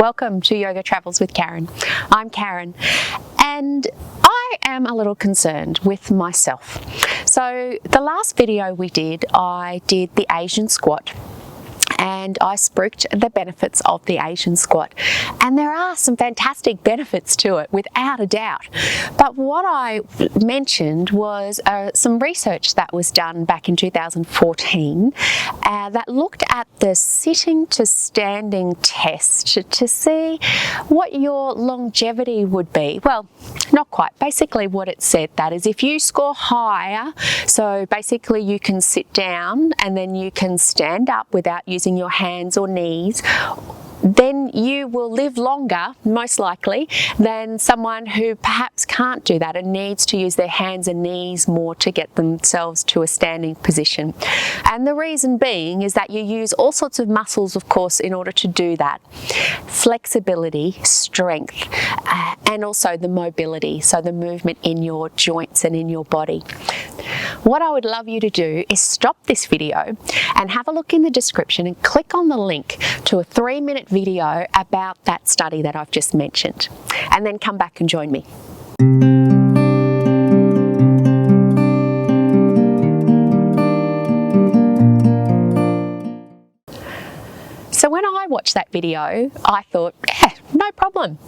Welcome to Yoga Travels with Karen. I'm Karen and I am a little concerned with myself. So the last video we did, I did the Asian squat and I spoke the benefits of the Asian squat, and there are some fantastic benefits to it without a doubt. But what I mentioned was some research that was done back in 2014 that looked at the sitting to standing test to see what your longevity would be. Well, not quite. Basically what it said that is if you score higher, so basically you can sit down and then you can stand up without using your hands or knees, then you will live longer, most likely, than someone who perhaps can't do that and needs to use their hands and knees more to get themselves to a standing position. And the reason being is that you use all sorts of muscles, of course, in order to do that. Flexibility, strength, and also the mobility, so the movement in your joints and in your body. What I would love you to do is stop this video and have a look in the description and click on the link to a 3-minute video about that study that I've just mentioned, and then come back and join me. So when I watched that video, I thought, no problem.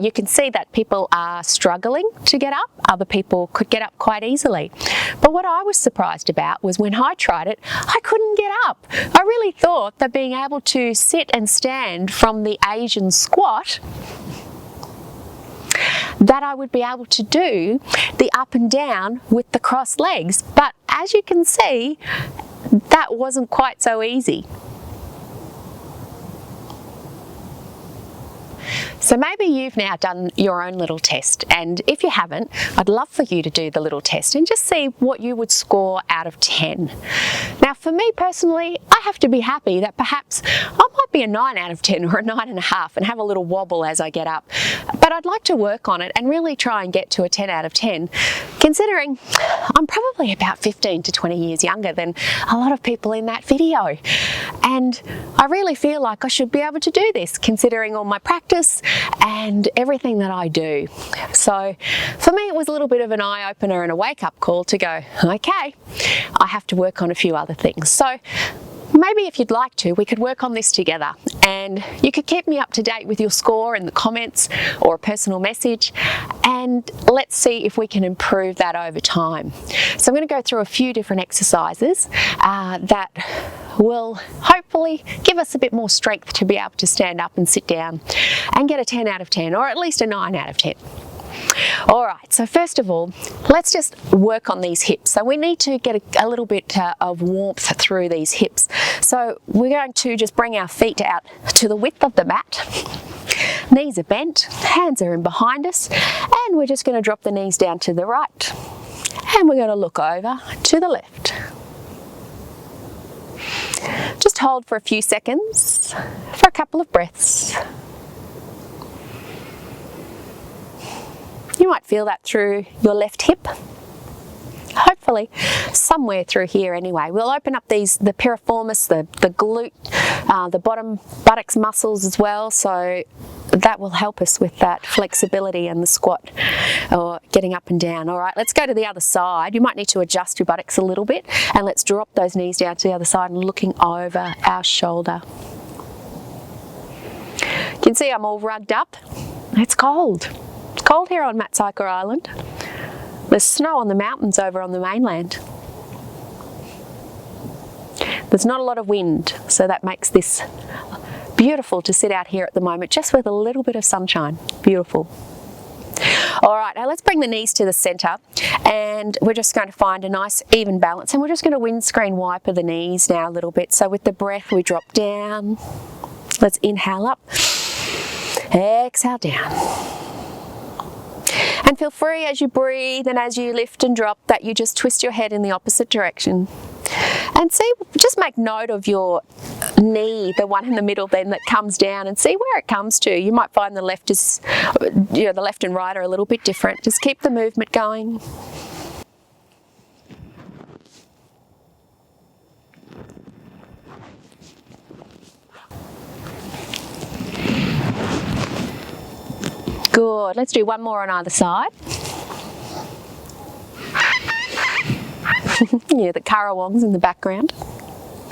You can see that people are struggling to get up. Other people could get up quite easily. But what I was surprised about was when I tried it, I couldn't get up. I really thought that being able to sit and stand from the Asian squat, that I would be able to do the up and down with the crossed legs. But as you can see, that wasn't quite so easy. So maybe you've now done your own little test, and if you haven't, I'd love for you to do the little test and just see what you would score out of 10. Now for me personally, I have to be happy that perhaps I might be a 9 out of 10 or a 9.5 and have a little wobble as I get up. But I'd like to work on it and really try and get to a 10 out of 10, considering I'm probably about 15 to 20 years younger than a lot of people in that video. And I really feel like I should be able to do this, considering all my practice and everything that I do. So for me, it was a little bit of an eye-opener and a wake-up call to go, okay, I have to work on a few other things. So maybe if you'd like to, we could work on this together, and you could keep me up to date with your score in the comments or a personal message, and let's see if we can improve that over time. So I'm going to go through a few different exercises that will hopefully give us a bit more strength to be able to stand up and sit down and get a 10 out of 10, or at least a 9 out of 10. Alright, so first of all, let's just work on these hips. So we need to get a little bit of warmth through these hips. So we're going to just bring our feet out to the width of the mat. Knees are bent, hands are in behind us, and we're just going to drop the knees down to the right. And we're going to look over to the left. Just hold for a few seconds, for a couple of breaths. You might feel that through your left hip, hopefully somewhere through here anyway. We'll open up the piriformis, the glute, the bottom buttocks muscles as well, so that will help us with that flexibility and the squat or getting up and down. All right, let's go to the other side. You might need to adjust your buttocks a little bit, and let's drop those knees down to the other side and looking over our shoulder. You can see I'm all rugged up. It's cold. It's cold here on Matsuyker Island. There's snow on the mountains over on the mainland. There's not a lot of wind, so that makes this beautiful to sit out here at the moment, just with a little bit of sunshine. Beautiful. All right, now let's bring the knees to the center, and we're just going to find a nice even balance, and we're just going to windscreen wiper the knees now a little bit. So with the breath, we drop down. Let's inhale up, exhale down. And feel free as you breathe and as you lift and drop that you just twist your head in the opposite direction. And see, just make note of your knee, the one in the middle then that comes down, and see where it comes to. You might find the left is, the left and right are a little bit different. Just keep the movement going. Good. Let's do one more on either side. Yeah, the currawongs in the background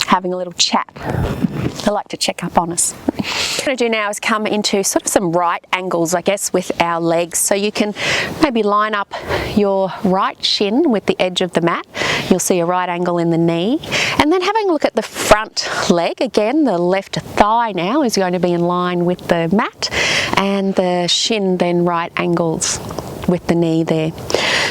having a little chat. They like to check up on us. What we're going to do now is come into sort of some right angles, I guess, with our legs. So you can maybe line up your right shin with the edge of the mat. You'll see a right angle in the knee. And then having a look at the front leg. Again, the left thigh now is going to be in line with the mat, and the shin then right angles with the knee there.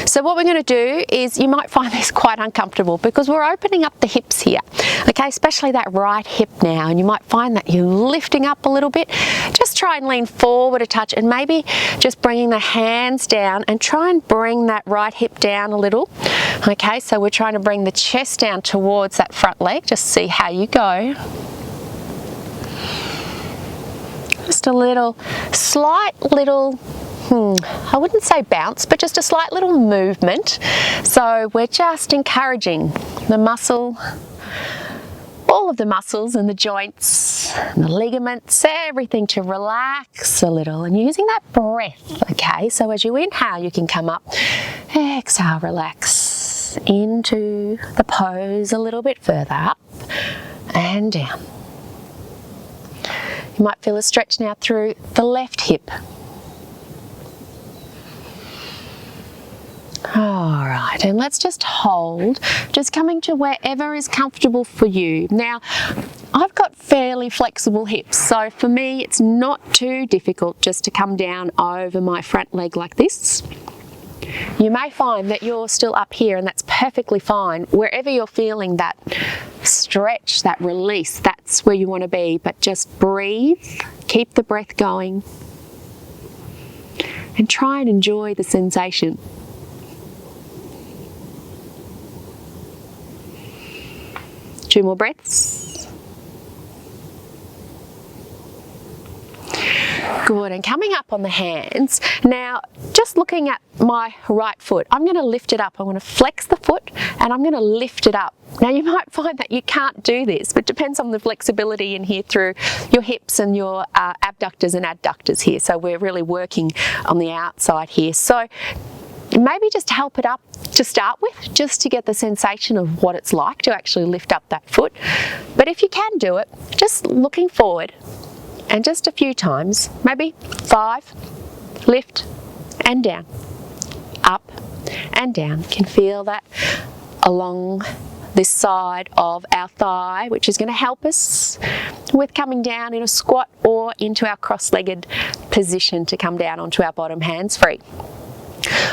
So what we're going to do is, you might find this quite uncomfortable because we're opening up the hips here, okay, especially that right hip now, and you might find that you're lifting up a little bit. Just try and lean forward a touch, and maybe just bringing the hands down and try and bring that right hip down a little. Okay, so we're trying to bring the chest down towards that front leg. Just see how you go. Just a little, slight little, I wouldn't say bounce, but just a slight little movement. So we're just encouraging the muscle, all of the muscles and the joints and the ligaments, everything to relax a little, and using that breath. Okay, so as you inhale, you can come up, exhale, relax into the pose a little bit further, up and down. You might feel a stretch now through the left hip. All right, and let's just hold, just coming to wherever is comfortable for you. Now, I've got fairly flexible hips, so for me it's not too difficult just to come down over my front leg like this. You may find that you're still up here, and that's perfectly fine. Wherever you're feeling that stretch, that release, that's where you want to be. But just breathe, keep the breath going, and try and enjoy the sensation. Two more breaths. Good, and coming up on the hands. Now, just looking at my right foot, I'm going to lift it up. I'm going to flex the foot, and I'm going to lift it up. Now, you might find that you can't do this, but it depends on the flexibility in here through your hips and your abductors and adductors here. So we're really working on the outside here. So maybe just help it up to start with, just to get the sensation of what it's like to actually lift up that foot. But if you can do it, just looking forward, and just a few times, maybe 5, lift and down, up and down. You can feel that along this side of our thigh, which is going to help us with coming down in a squat or into our cross-legged position to come down onto our bottom, hands free.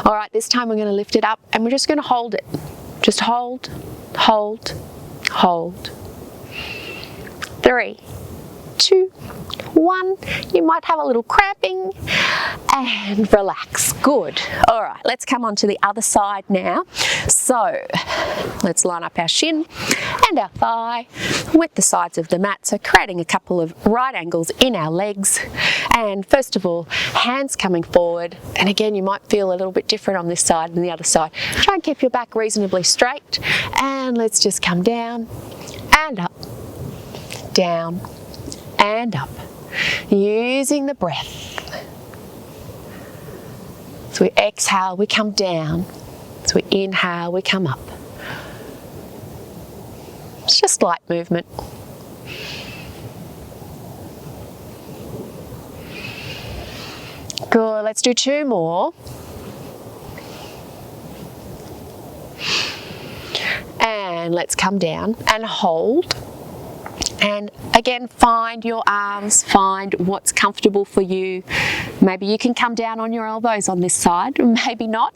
All right, this time we're going to lift it up, and we're just going to hold it. Just hold, hold, hold. 3, 2, 1. You might have a little cramping, and relax. Good. All right, let's come on to the other side now. So let's line up our shin and our thigh with the sides of the mat, so creating a couple of right angles in our legs. And first of all, hands coming forward, and again, you might feel a little bit different on this side than the other side. Try and keep your back reasonably straight, and let's just come down and up, down and up, using the breath. So we exhale, we come down. So we inhale, we come up. It's just light movement. Good, let's do 2 more. And let's come down and hold. And again, find your arms, find what's comfortable for you. Maybe you can come down on your elbows on this side, maybe not.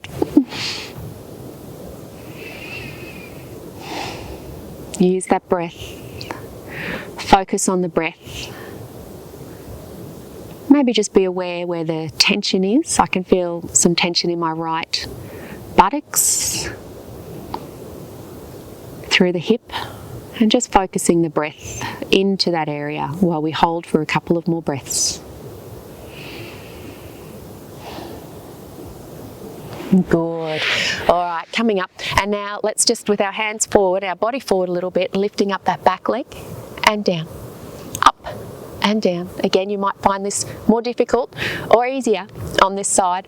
Use that breath. Focus on the breath. Maybe just be aware where the tension is. I can feel some tension in my right buttocks, through the hip, and just focusing the breath into that area while we hold for a couple of more breaths. Good. All right, coming up. And now let's just, with our hands forward, our body forward a little bit, lifting up that back leg and down, up and down. Again, you might find this more difficult or easier on this side.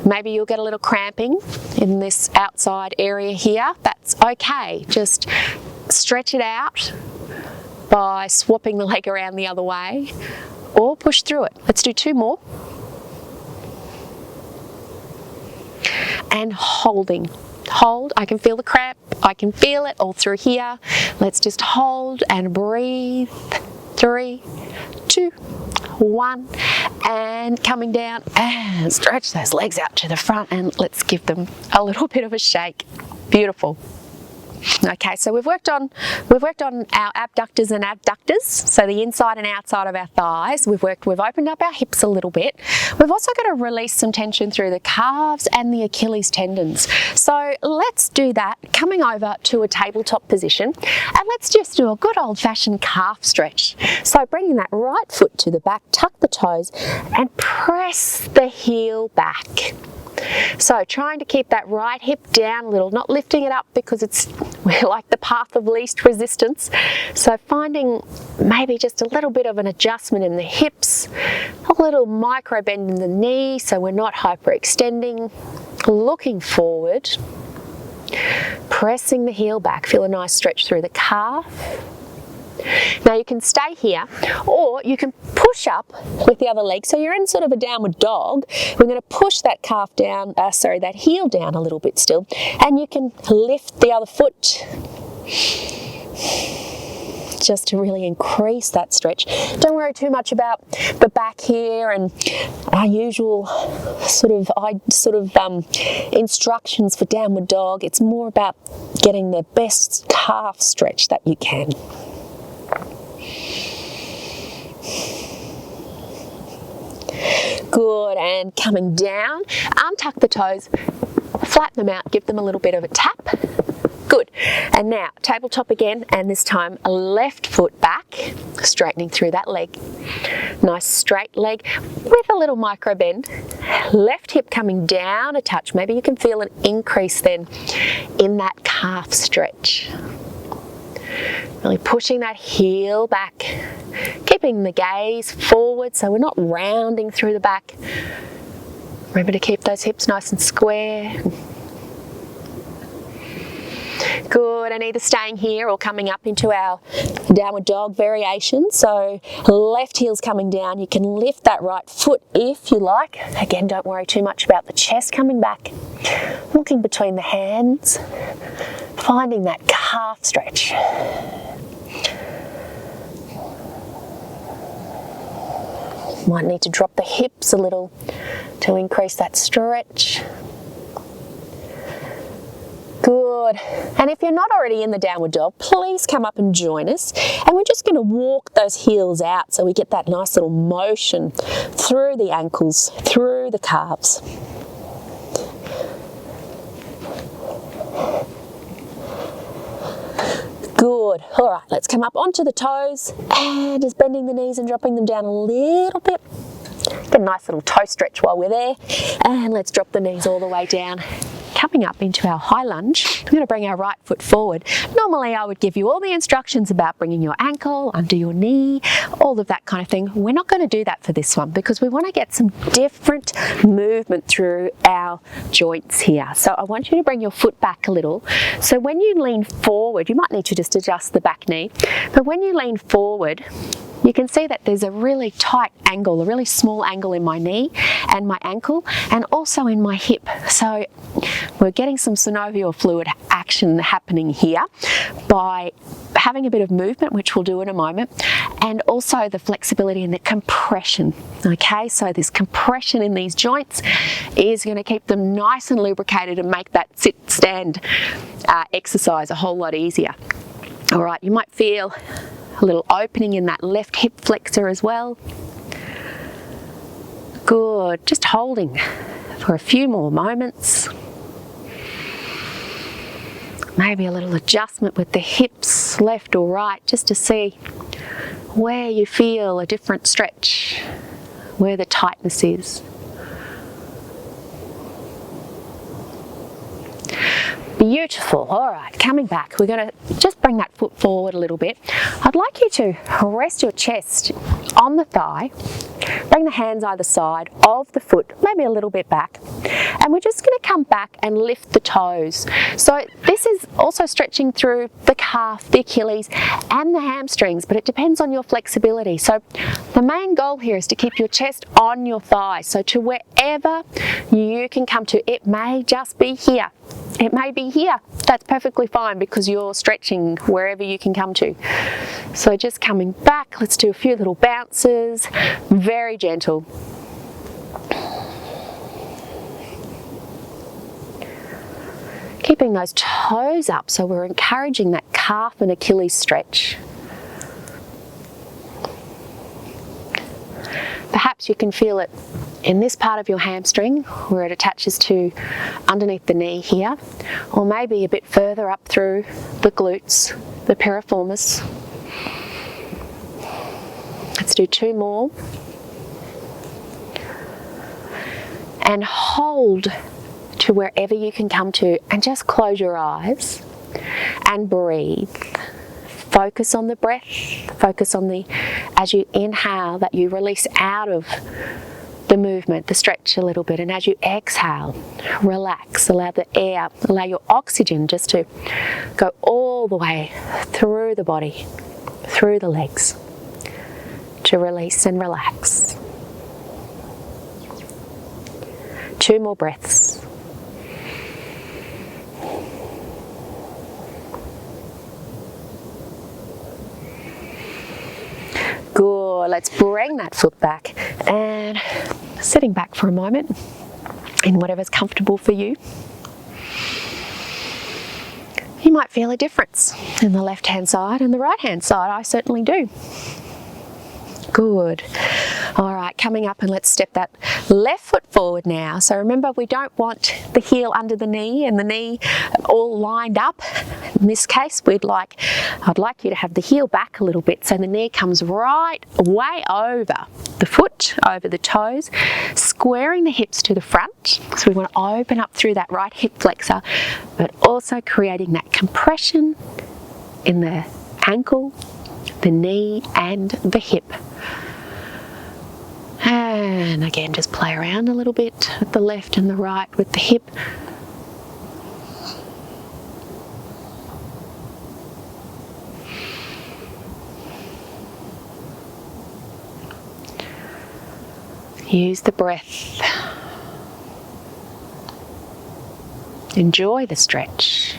Maybe you'll get a little cramping in this outside area here. That's okay. Just stretch it out by swapping the leg around the other way, or push through it. Let's do 2 more. And holding. Hold. I can feel the cramp. I can feel it all through here. Let's just hold and breathe. 3, 2, 1, and coming down, and stretch those legs out to the front, and let's give them a little bit of a shake. Beautiful. Okay, so we've worked on our abductors and adductors, so the inside and outside of our thighs. We've opened up our hips a little bit. We've also got to release some tension through the calves and the Achilles tendons. So let's do that, coming over to a tabletop position, and let's just do a good old-fashioned calf stretch. So bringing that right foot to the back, tuck the toes, and press the heel back. So trying to keep that right hip down a little, not lifting it up because we're like the path of least resistance. So finding maybe just a little bit of an adjustment in the hips, a little micro bend in the knee so we're not hyperextending, looking forward, pressing the heel back, feel a nice stretch through the calf. Now you can stay here, or you can push up with the other leg. So you're in sort of a downward dog. We're going to push that calf down, that heel down a little bit still, and you can lift the other foot just to really increase that stretch. Don't worry too much about the back here and our usual sort of instructions for downward dog. It's more about getting the best calf stretch that you can. Good, and coming down, untuck the toes, flatten them out, give them a little bit of a tap. Good, and now tabletop again, and this time a left foot back, straightening through that leg. Nice straight leg with a little micro bend. Left hip coming down a touch. Maybe you can feel an increase then in that calf stretch. Really pushing that heel back, keeping the gaze forward so we're not rounding through the back. Remember to keep those hips nice and square. Good, and either staying here or coming up into our downward dog variation. So left heel's coming down. You can lift that right foot if you like. Again, don't worry too much about the chest coming back. Looking between the hands, finding that calf stretch. Might need to drop the hips a little to increase that stretch. Good. And if you're not already in the downward dog, please come up and join us. And we're just going to walk those heels out so we get that nice little motion through the ankles, through the calves. Good. All right, let's come up onto the toes and just bending the knees and dropping them down a little bit. Get a nice little toe stretch while we're there. And let's drop the knees all the way down. Coming up into our high lunge, we're going to bring our right foot forward. Normally I would give you all the instructions about bringing your ankle under your knee, all of that kind of thing. We're not going to do that for this one because we want to get some different movement through our joints here. So I want you to bring your foot back a little. So when you lean forward, you might need to just adjust the back knee, but when you lean forward, you can see that there's a really tight angle, a really small angle in my knee and my ankle, and also in my hip. So we're getting some synovial fluid action happening here by having a bit of movement, which we'll do in a moment, and also the flexibility and the compression. Okay, so this compression in these joints is going to keep them nice and lubricated and make that sit-stand exercise a whole lot easier. All right, you might feel a little opening in that left hip flexor as well. Good, just holding for a few more moments. Maybe a little adjustment with the hips, left or right, just to see where you feel a different stretch, where the tightness is. Beautiful. All right, coming back. We're going to just bring that foot forward a little bit. I'd like you to rest your chest on the thigh. Bring the hands either side of the foot, maybe a little bit back. And we're just going to come back and lift the toes. So this is also stretching through the calf, the Achilles, and the hamstrings, but it depends on your flexibility. So the main goal here is to keep your chest on your thigh. So to wherever you can come to, it may just be here. It may be here. That's perfectly fine because you're stretching wherever you can come to. So just coming back, let's do a few little bounces, very gentle. Keeping those toes up so we're encouraging that calf and Achilles stretch. Perhaps you can feel it in this part of your hamstring where it attaches to underneath the knee here, or maybe a bit further up through the glutes, the piriformis. Let's do 2 more. And hold to wherever you can come to, and just close your eyes and breathe. Focus on the breath, focus on as you inhale, that you release out of the movement, the stretch a little bit, and as you exhale, relax, allow the air, allow your oxygen just to go all the way through the body, through the legs, to release and relax. 2 more breaths. Good. Let's bring that foot back and sitting back for a moment in whatever's comfortable for you. You might feel a difference in the left hand side and the right hand side. I certainly do. Good. All right, coming up, and let's step that left foot forward now. So remember, we don't want the heel under the knee and the knee all lined up. In this case, I'd like you to have the heel back a little bit so the knee comes right way over the foot, over the toes, squaring the hips to the front. So we want to open up through that right hip flexor, but also creating that compression in the ankle, the knee and the hip. And again, just play around a little bit with the left and the right with the hip. Use the breath. Enjoy the stretch.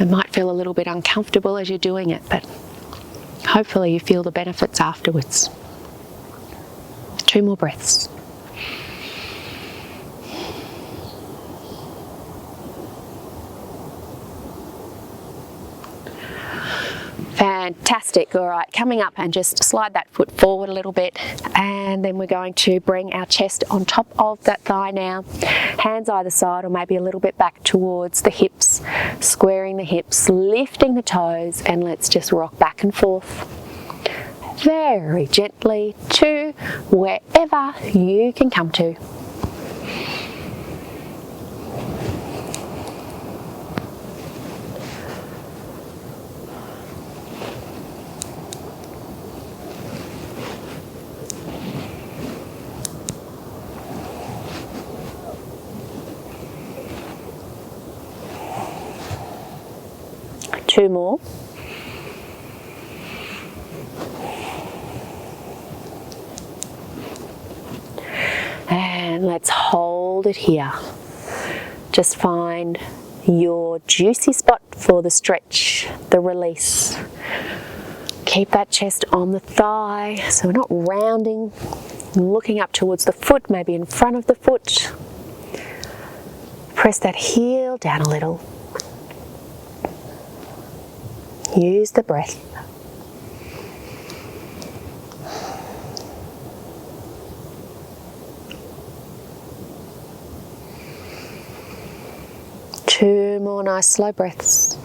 It might feel a little bit uncomfortable as you're doing it, but hopefully you feel the benefits afterwards. 2 more breaths. Fantastic. All right, coming up, and just slide that foot forward a little bit, and then we're going to bring our chest on top of that thigh now. Hands either side or maybe a little bit back towards the hips, squaring the hips, lifting the toes, and let's just rock back and forth very gently to wherever you can come to. Two more. And let's hold it here. Just find your juicy spot for the stretch, the release. Keep that chest on the thigh, so we're not rounding, looking up towards the foot, maybe in front of the foot. Press that heel down a little. Use the breath. Two more nice slow breaths.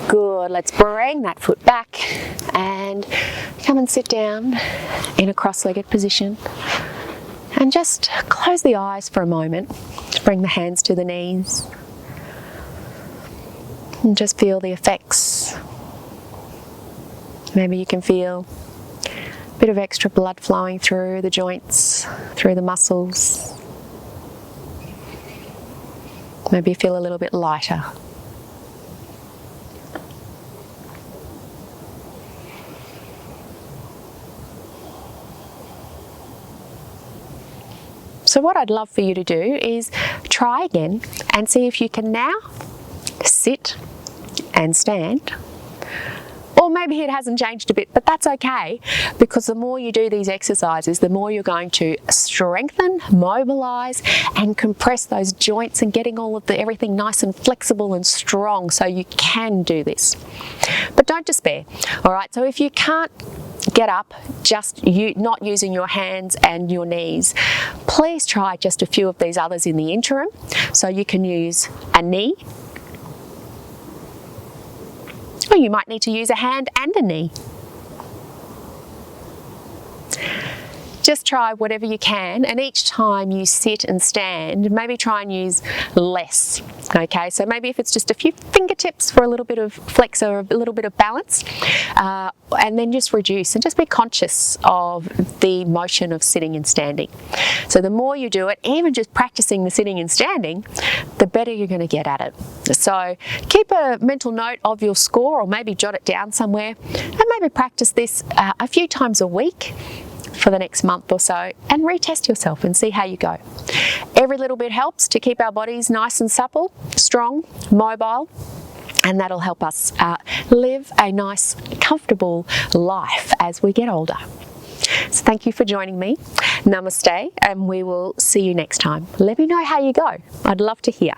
Good, let's bring that foot back and come and sit down in a cross-legged position. And just close the eyes for a moment. Bring the hands to the knees. And just feel the effects. Maybe you can feel a bit of extra blood flowing through the joints, through the muscles. Maybe you feel a little bit lighter. So what I'd love for you to do is try again and see if you can now sit and stand. Or maybe it hasn't changed a bit, but that's okay, because the more you do these exercises, the more you're going to strengthen, mobilize, and compress those joints and getting all of everything nice and flexible and strong so you can do this. But don't despair, all right? So if you can't get up, not using your hands and your knees, please try just a few of these others in the interim. So you can use a knee, or you might need to use a hand and a knee. Just try whatever you can, and each time you sit and stand, maybe try and use less, okay? So maybe if it's just a few fingertips for a little bit of flex or a little bit of balance, and then just reduce and just be conscious of the motion of sitting and standing. So the more you do it, even just practicing the sitting and standing, the better you're going to get at it. So keep a mental note of your score, or maybe jot it down somewhere, and maybe practice this a few times a week for the next month or so, and retest yourself and see how you go. Every little bit helps to keep our bodies nice and supple, strong, mobile, and that'll help us live a nice, comfortable life as we get older. So thank you for joining me. Namaste, and we will see you next time. Let me know how you go. I'd love to hear.